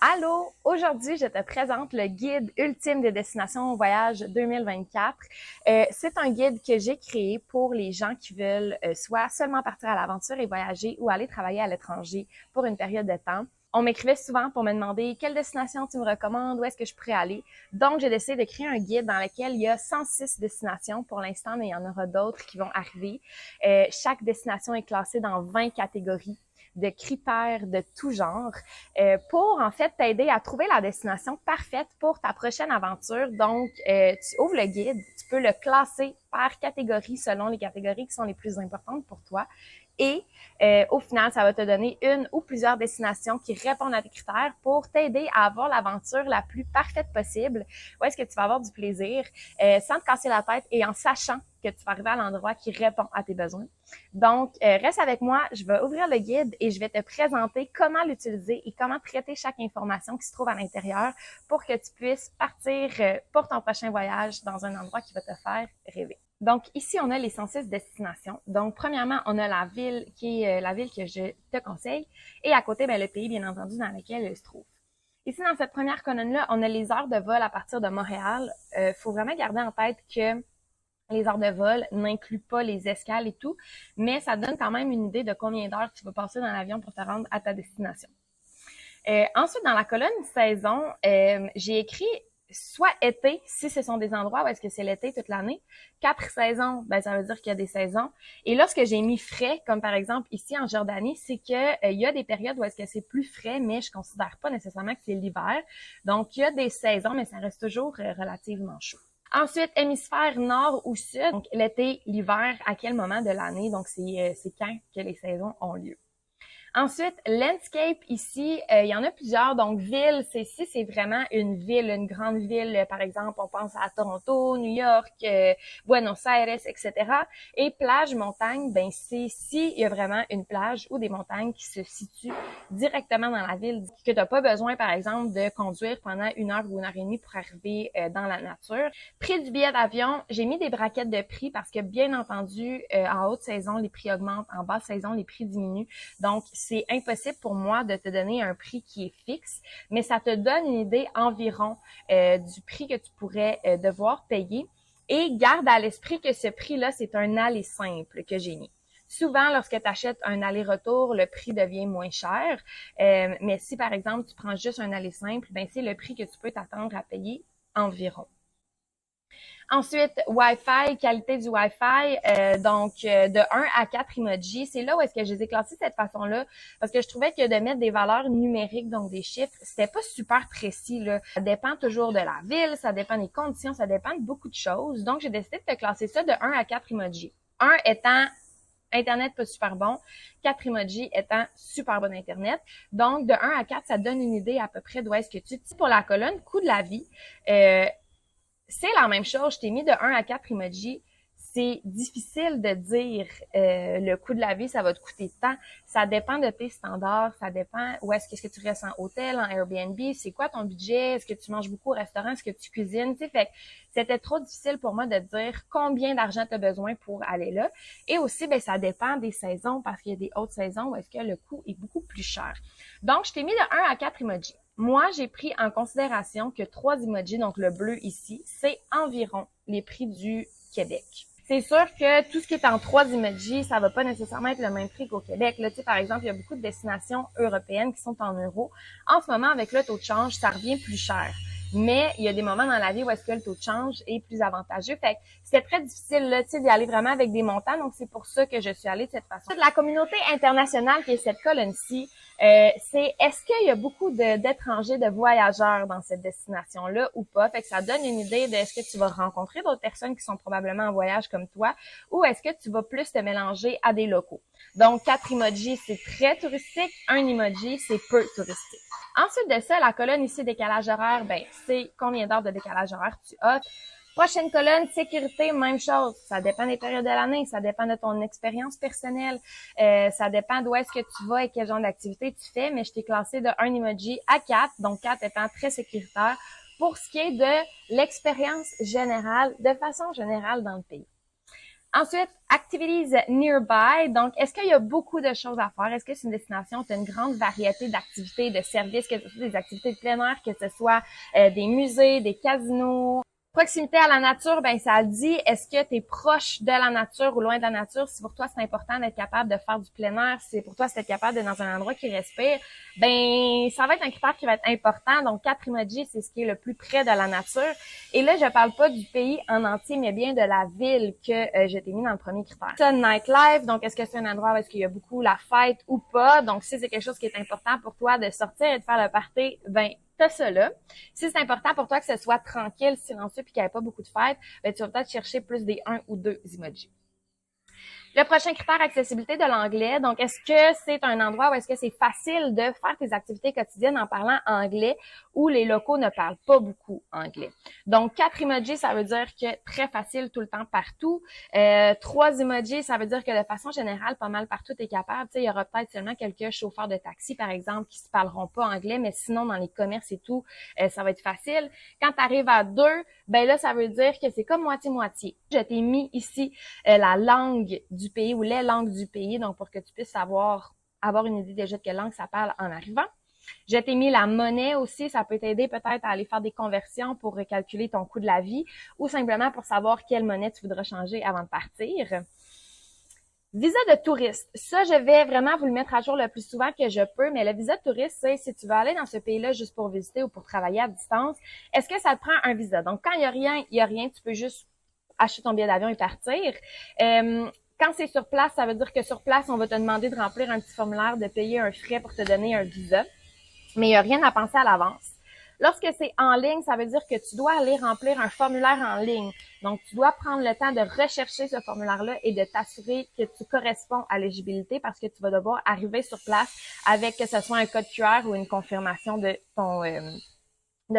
Allô, aujourd'hui je te présente le guide ultime des destinations voyage 2024. C'est un guide que j'ai créé pour les gens qui veulent soit seulement partir à l'aventure et voyager ou aller travailler à l'étranger pour une période de temps. On m'écrivait souvent pour me demander quelle destination tu me recommandes, où est-ce que je pourrais aller. Donc, j'ai décidé de créer un guide dans lequel il y a 106 destinations pour l'instant, mais il y en aura d'autres qui vont arriver. Chaque destination est classée dans 20 catégories de critères de tout genre pour en fait t'aider à trouver la destination parfaite pour ta prochaine aventure. Donc, tu ouvres le guide, tu peux le classer par catégorie selon les catégories qui sont les plus importantes pour toi. Et au final, ça va te donner une ou plusieurs destinations qui répondent à tes critères pour t'aider à avoir l'aventure la plus parfaite possible, où est-ce que tu vas avoir du plaisir sans te casser la tête et en sachant que tu vas arriver à l'endroit qui répond à tes besoins. Donc, reste avec moi, je vais ouvrir le guide et je vais te présenter comment l'utiliser et comment traiter chaque information qui se trouve à l'intérieur pour que tu puisses partir pour ton prochain voyage dans un endroit qui va te faire rêver. Donc, ici, on a les 106 destinations. Donc, premièrement, on a la ville qui est la ville que je te conseille et à côté, le pays, bien entendu, dans lequel elle se trouve. Ici, dans cette première colonne-là, on a les heures de vol à partir de Montréal. Faut vraiment garder en tête que les heures de vol n'incluent pas les escales et tout, mais ça donne quand même une idée de combien d'heures tu vas passer dans l'avion pour te rendre à ta destination. Ensuite, dans la colonne saison, j'ai écrit soit été, si ce sont des endroits où est-ce que c'est l'été toute l'année. 4 saisons, ça veut dire qu'il y a des saisons. Et là, ce que j'ai mis frais, comme par exemple ici en Jordanie, c'est que il y a des périodes où est-ce que c'est plus frais, mais je considère pas nécessairement que c'est l'hiver. Donc, il y a des saisons, mais ça reste toujours relativement chaud. Ensuite, hémisphère nord ou sud, donc l'été, l'hiver, à quel moment de l'année, donc c'est quand que les saisons ont lieu. Ensuite, landscape ici, il y en a plusieurs. Donc, ville, c'est vraiment une ville, une grande ville. Par exemple, on pense à Toronto, New York, Buenos Aires, etc. Et plage, montagne, il y a vraiment une plage ou des montagnes qui se situent directement dans la ville, que tu n'as pas besoin, par exemple, de conduire pendant 1 heure ou 1 heure et demie pour arriver dans la nature. Prix du billet d'avion, j'ai mis des braquettes de prix parce que, bien entendu, en haute saison, les prix augmentent, en basse saison, les prix diminuent. Donc, c'est impossible pour moi de te donner un prix qui est fixe, mais ça te donne une idée environ du prix que tu pourrais devoir payer. Et garde à l'esprit que ce prix-là, c'est un aller simple que j'ai mis. Souvent, lorsque tu achètes un aller-retour, le prix devient moins cher. Mais si, par exemple, tu prends juste un aller simple, c'est le prix que tu peux t'attendre à payer environ. Ensuite, Wi-Fi, qualité du Wi-Fi, de 1 à 4 emojis. C'est là où est-ce que je les ai classés de cette façon-là, parce que je trouvais que de mettre des valeurs numériques, donc des chiffres, c'était pas super précis, là. Ça dépend toujours de la ville, ça dépend des conditions, ça dépend de beaucoup de choses. Donc, j'ai décidé de te classer ça de 1 à 4 emojis. 1 étant Internet pas super bon, 4 emojis étant super bon Internet. Donc, de 1 à 4, ça donne une idée à peu près d'où est-ce que tu es. Pour la colonne coût de la vie, c'est la même chose. Je t'ai mis de 1 à 4 emojis. C'est difficile de dire le coût de la vie, ça va te coûter tant. Ça dépend de tes standards, ça dépend où est-ce que tu restes en hôtel, en Airbnb, c'est quoi ton budget, est-ce que tu manges beaucoup au restaurant, est-ce que tu cuisines, tu sais, fait que c'était trop difficile pour moi de dire combien d'argent tu as besoin pour aller là. Et aussi, ça dépend des saisons parce qu'il y a des hautes saisons où est-ce que le coût est beaucoup plus cher. Donc, je t'ai mis de 1 à 4 emojis. Moi, j'ai pris en considération que 3 emojis, donc le bleu ici, c'est environ les prix du Québec. C'est sûr que tout ce qui est en 3 emojis, ça va pas nécessairement être le même prix qu'au Québec. Là, tu sais, par exemple, il y a beaucoup de destinations européennes qui sont en euros. En ce moment, avec le taux de change, ça revient plus cher. Mais il y a des moments dans la vie où est-ce que le taux de change est plus avantageux. Fait que c'était très difficile, là, tu sais, d'y aller vraiment avec des montants. Donc, c'est pour ça que je suis allée de cette façon. La communauté internationale qui est cette colonne-ci, c'est est-ce qu'il y a beaucoup d'étrangers, de voyageurs dans cette destination-là ou pas? Fait que ça donne une idée de est-ce que tu vas rencontrer d'autres personnes qui sont probablement en voyage comme toi ou est-ce que tu vas plus te mélanger à des locaux? Donc, 4 emojis, c'est très touristique. 1 emoji, c'est peu touristique. Ensuite de ça, la colonne ici, décalage horaire, c'est combien d'heures de décalage horaire tu as. Prochaine colonne, sécurité, même chose. Ça dépend des périodes de l'année, ça dépend de ton expérience personnelle, ça dépend d'où est-ce que tu vas et quel genre d'activité tu fais, mais je t'ai classé de 1 emoji à 4, donc 4 étant très sécuritaire pour ce qui est de l'expérience générale, de façon générale dans le pays. Ensuite, activities nearby. Donc, est-ce qu'il y a beaucoup de choses à faire? Est-ce que c'est une destination où tu as une grande variété d'activités, de services, que ce soit des activités de plein air, que ce soit des musées, des casinos? Proximité à la nature, ben ça dit, est-ce que tu es proche de la nature ou loin de la nature? Si pour toi, c'est important d'être capable de faire du plein air, si pour toi, c'est être capable d'être dans un endroit qui respire, ben ça va être un critère qui va être important. Donc, 4 emojis, c'est ce qui est le plus près de la nature. Et là, je parle pas du pays en entier, mais bien de la ville que je t'ai mis dans le premier critère. Ça, nightlife, donc est-ce que c'est un endroit où est-ce qu'il y a beaucoup la fête ou pas? Donc, si c'est quelque chose qui est important pour toi de sortir et de faire le party, ben t'as ça là. Si c'est important pour toi que ce soit tranquille, silencieux puis qu'il n'y ait pas beaucoup de fêtes, ben tu vas peut-être chercher plus des 1 ou 2 emojis. Le prochain critère, accessibilité de l'anglais. Donc, est-ce que c'est un endroit où est-ce que c'est facile de faire tes activités quotidiennes en parlant anglais où les locaux ne parlent pas beaucoup anglais? Donc, 4 emojis, ça veut dire que très facile tout le temps partout. 3 emojis, ça veut dire que de façon générale, pas mal partout, tu es capable. Tu sais, il y aura peut-être seulement quelques chauffeurs de taxi, par exemple, qui ne parleront pas anglais, mais sinon, dans les commerces et tout, ça va être facile. Quand tu arrives à 2, ben là, ça veut dire que c'est comme moitié-moitié. Je t'ai mis ici la langue du pays ou les langues du pays, donc pour que tu puisses avoir une idée déjà de quelle langue ça parle en arrivant. Je t'ai mis la monnaie aussi, ça peut t'aider peut-être à aller faire des conversions pour recalculer ton coût de la vie ou simplement pour savoir quelle monnaie tu voudras changer avant de partir. Visa de touriste. Ça, je vais vraiment vous le mettre à jour le plus souvent que je peux, mais le visa de touriste, c'est si tu veux aller dans ce pays-là juste pour visiter ou pour travailler à distance, est-ce que ça te prend un visa? Donc, quand il y a rien, tu peux juste acheter ton billet d'avion et partir. Quand c'est sur place, ça veut dire que sur place, on va te demander de remplir un petit formulaire, de payer un frais pour te donner un visa. Mais il n'y a rien à penser à l'avance. Lorsque c'est en ligne, ça veut dire que tu dois aller remplir un formulaire en ligne. Donc, tu dois prendre le temps de rechercher ce formulaire-là et de t'assurer que tu corresponds à l'éligibilité parce que tu vas devoir arriver sur place avec que ce soit un code QR ou une confirmation de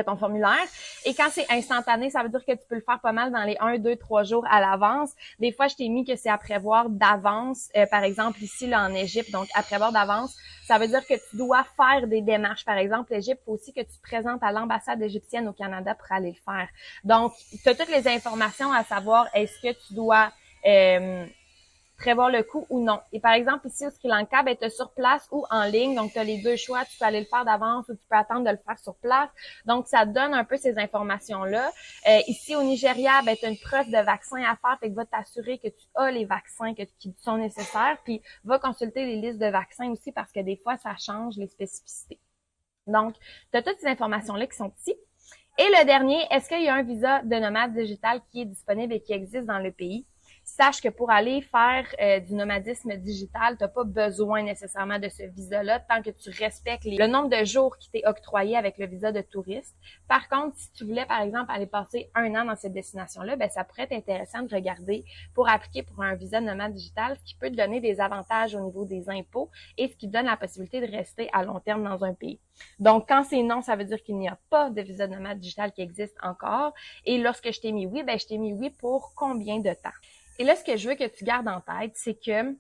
ton formulaire. Et quand c'est instantané, ça veut dire que tu peux le faire pas mal dans les 1, 2, 3 jours à l'avance. Des fois, je t'ai mis que c'est à prévoir d'avance. Par exemple, ici, là, en Égypte, donc à prévoir d'avance, ça veut dire que tu dois faire des démarches. Par exemple, l'Égypte, il faut aussi que tu te présentes à l'ambassade égyptienne au Canada pour aller le faire. Donc, tu as toutes les informations à savoir est-ce que tu dois prévoir le coût ou non. Et par exemple, ici au Sri Lanka, ben, tu es sur place ou en ligne. Donc, tu as les deux choix. Tu peux aller le faire d'avance ou tu peux attendre de le faire sur place. Donc, ça donne un peu ces informations-là. Ici au Nigeria, ben, tu as une preuve de vaccin à faire. Fait que va t'assurer que tu as les vaccins qui sont nécessaires. Puis, va consulter les listes de vaccins aussi parce que des fois, ça change les spécificités. Donc, tu as toutes ces informations-là qui sont ici. Et le dernier, est-ce qu'il y a un visa de nomade digital qui est disponible et qui existe dans le pays? Sache que pour aller faire du nomadisme digital, tu n'as pas besoin nécessairement de ce visa-là tant que tu respectes le nombre de jours qui t'est octroyé avec le visa de touriste. Par contre, si tu voulais, par exemple, aller passer 1 an dans cette destination-là, ben ça pourrait être intéressant de regarder pour appliquer pour un visa de nomade digital, ce qui peut te donner des avantages au niveau des impôts et ce qui te donne la possibilité de rester à long terme dans un pays. Donc, quand c'est non, ça veut dire qu'il n'y a pas de visa de nomade digital qui existe encore. Et lorsque je t'ai mis oui, ben je t'ai mis oui pour combien de temps? Et là, ce que je veux que tu gardes en tête, c'est que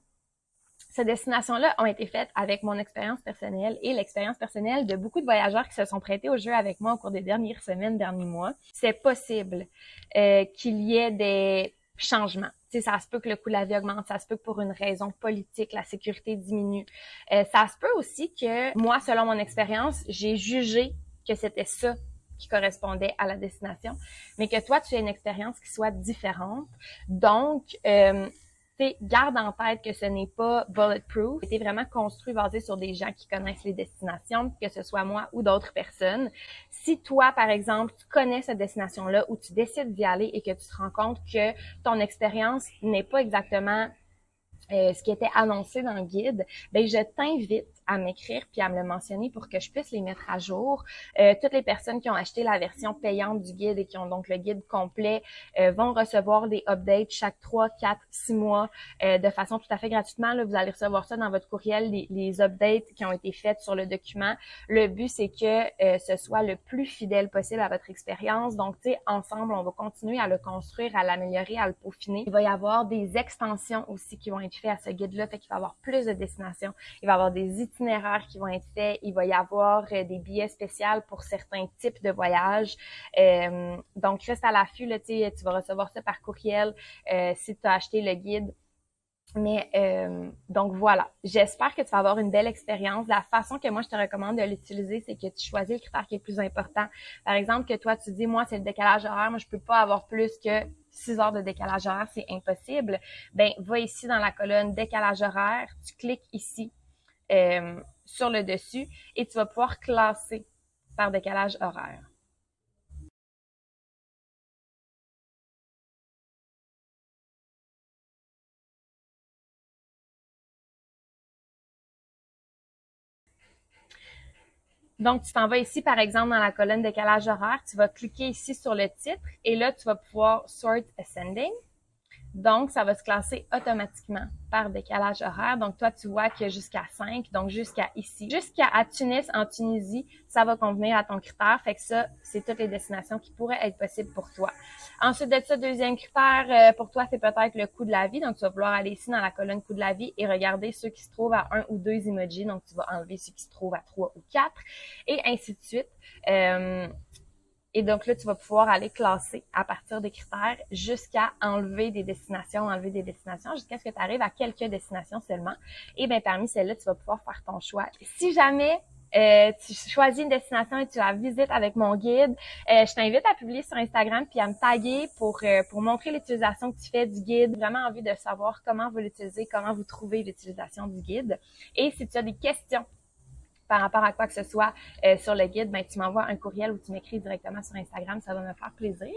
ces destinations-là ont été faites avec mon expérience personnelle et l'expérience personnelle de beaucoup de voyageurs qui se sont prêtés au jeu avec moi au cours des dernières semaines, derniers mois. C'est possible qu'il y ait des changements. Tu sais, ça se peut que le coût de la vie augmente, ça se peut que pour une raison politique, la sécurité diminue. Ça se peut aussi que moi, selon mon expérience, j'ai jugé que c'était ça qui correspondait à la destination, mais que toi, tu as une expérience qui soit différente. Donc, garde en tête que ce n'est pas bulletproof. C'était vraiment construit basé sur des gens qui connaissent les destinations, que ce soit moi ou d'autres personnes. Si toi, par exemple, tu connais cette destination-là ou tu décides d'y aller et que tu te rends compte que ton expérience n'est pas exactement ce qui était annoncé dans le guide, ben je t'invite à m'écrire puis à me le mentionner pour que je puisse les mettre à jour. Toutes les personnes qui ont acheté la version payante du guide et qui ont donc le guide complet vont recevoir des updates chaque 3, 4, 6 mois de façon tout à fait gratuitement. Là, vous allez recevoir ça dans votre courriel, les updates qui ont été faites sur le document. Le but, c'est que ce soit le plus fidèle possible à votre expérience. Donc, tu sais, ensemble, on va continuer à le construire, à l'améliorer, à le peaufiner. Il va y avoir des extensions aussi qui vont être faites à ce guide-là, fait qu'il va y avoir plus de destinations. Il va y avoir des itinéraires qui vont être faits. Il va y avoir des billets spéciaux pour certains types de voyages. Donc, reste à l'affût, là, tu vas recevoir ça par courriel si tu as acheté le guide. Mais donc voilà, j'espère que tu vas avoir une belle expérience. La façon que moi je te recommande de l'utiliser, c'est que tu choisis le critère qui est le plus important. Par exemple, que toi tu dis, moi c'est le décalage horaire, moi je peux pas avoir plus que 6 heures de décalage horaire, c'est impossible. Ben va ici dans la colonne décalage horaire, tu cliques ici sur le dessus et tu vas pouvoir classer par décalage horaire. Donc, tu t'en vas ici, par exemple, dans la colonne décalage horaire, tu vas cliquer ici sur le titre et là, tu vas pouvoir Sort Ascending. Donc, ça va se classer automatiquement par décalage horaire. Donc, toi, tu vois que jusqu'à 5, donc jusqu'à ici. Jusqu'à Tunis, en Tunisie, ça va convenir à ton critère. Fait que ça, c'est toutes les destinations qui pourraient être possibles pour toi. Ensuite de ça, deuxième critère, pour toi, c'est peut-être le coût de la vie. Donc, tu vas vouloir aller ici dans la colonne coût de la vie et regarder ceux qui se trouvent à 1 ou 2 emojis. Donc, tu vas enlever ceux qui se trouvent à 3 ou 4 et ainsi de suite. Et donc là, tu vas pouvoir aller classer à partir des critères jusqu'à enlever des destinations, jusqu'à ce que tu arrives à quelques destinations seulement. Et bien, parmi celles-là, tu vas pouvoir faire ton choix. Si jamais tu choisis une destination et tu la visites avec mon guide, je t'invite à publier sur Instagram puis à me taguer pour montrer l'utilisation que tu fais du guide. J'ai vraiment envie de savoir comment vous l'utilisez, comment vous trouvez l'utilisation du guide. Et si tu as des questions par rapport à quoi que ce soit sur le guide, ben tu m'envoies un courriel ou tu m'écris directement sur Instagram, ça va me faire plaisir.